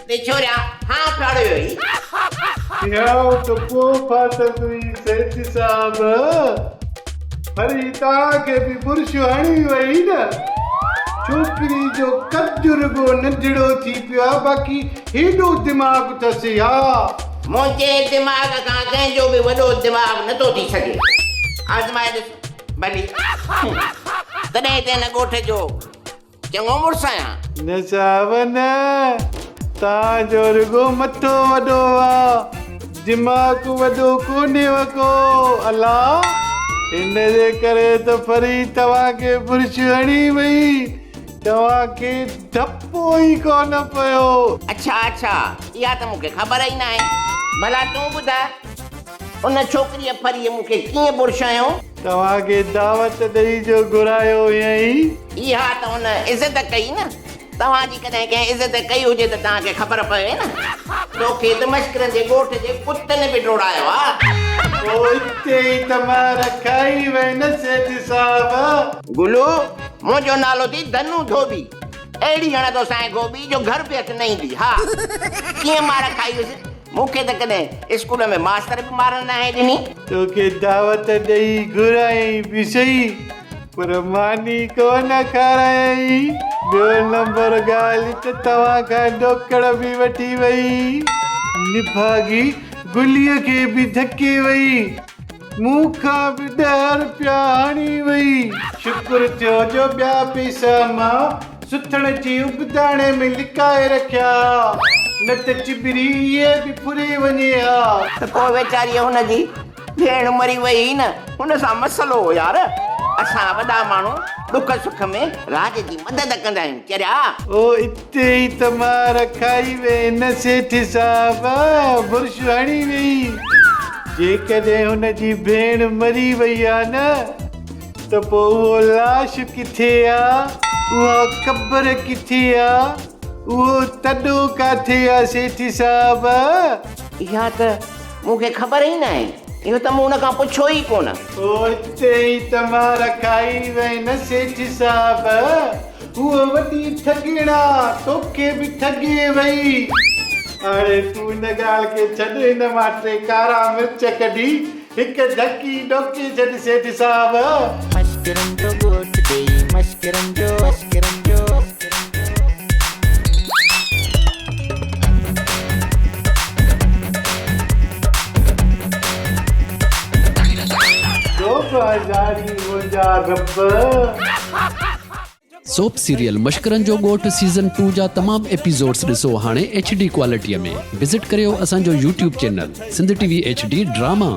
ते छोरा हाँ फाड़ो ही याओ तो को फाता तुई सेठ साहब फरीता के भी बुर्श हणी वई न छोकरी जो कजुर्गो नंढड़ो थी पियो बाकी हेडो दिमाग तसे हा मुझे दिमाग का कंहिंजो भी वॾो दिमाग नथो थी सके आज़माए ॾिस भली तॾहिं ते न ॻोठ जो चङो मुड़ुसु आहियां न साहब न तव्हांजो रुगो मथो वॾो आहे दिमाग़ वॾो कोन्हे को अलाह इन जे करे त फरी तव्हांखे बुर्श हणी वई तव्हांखे धपो ई कोन पियो अच्छा अच्छा इहा त मूंखे ख़बर ई न आहे भला तूं ॿुधाए उन छोकिरीअ फरीअ मूंखे कीअं बुर्शायो तव्हांखे दावत ॾेई जो घुरायो ईअं ई इहा त हुन इज़त कई न तव्हांजी कॾहिं कंहिं इज़त कई हुजे त तव्हांखे ख़बर पए न तोखे त मश्करनि जे ॻोठ जे कुतनि बि डोड़ायो आहे ओ इते ई तमार खाई वई न सेठ साहब गुलू मुंहिंजो नालो थी धनु धोबी अहिड़ी हणंदो साईं गोबी जो घर बि अच न ईंदी हा कीअं मार खाई हुजे मूंखे त कॾहिं स्कूल में मास्तर बि मार न आहे ॾिनी तोखे दावत ॾेई घुराई बि सही पर मानी कोन खारायई ॿियो नंबर ॻाल्हि त तव्हां खां ॾोकड़ बि वठी वई निभागी गुलीअ खे बि धके वई मूंखां बि 10 रुपया हणी वई शुक्र थियो जो ॿिया पैसा मां सुथण जी उबदाणे में लिकाए रखिया न त चिबरी इहे बि फुरे वञे हा त पोइ वेचारी हुनजी भेण मरी वई न हुन सां मसलो हो यार असां वॾा माण्हू दुख सुख में राज जी मदद कंदा आहियूं चरिया ओ इते ई तमार खाई वे न सेठ साहब बुर्श हणी वई जेकॾहिं हुनजी भेण मरी वई आहे न त पोइ उहो लाश किथे आहे उहा क़बर किथे आहे उहो तॾो काथे आहे सेठ साहब इहा त मूंखे ख़बर ई न आहे इहो त मूं हुन खां पुछो ई कोन ओ इते ई तमार खाई वई न सेठ साहब उहो वॾी ठगीणा तोखे बि ठगे वई हाणे तूं हिन ॻाल्हि खे छॾ हिन मां 3 कारा मिर्च कढी हिकु धकी ॾोके छॾ सेठ साहब मश्करनि जो ॻोठ ॾेई मश्करनि जो सोप सीरियल मश्करनि जो ॻोठ सीज़न 2 जा तमाम एपिसोड्स ॾिसो हाणे HD क्वालिटीअ में विज़िट करियो असांजो YouTube channel Sindh TV HD drama.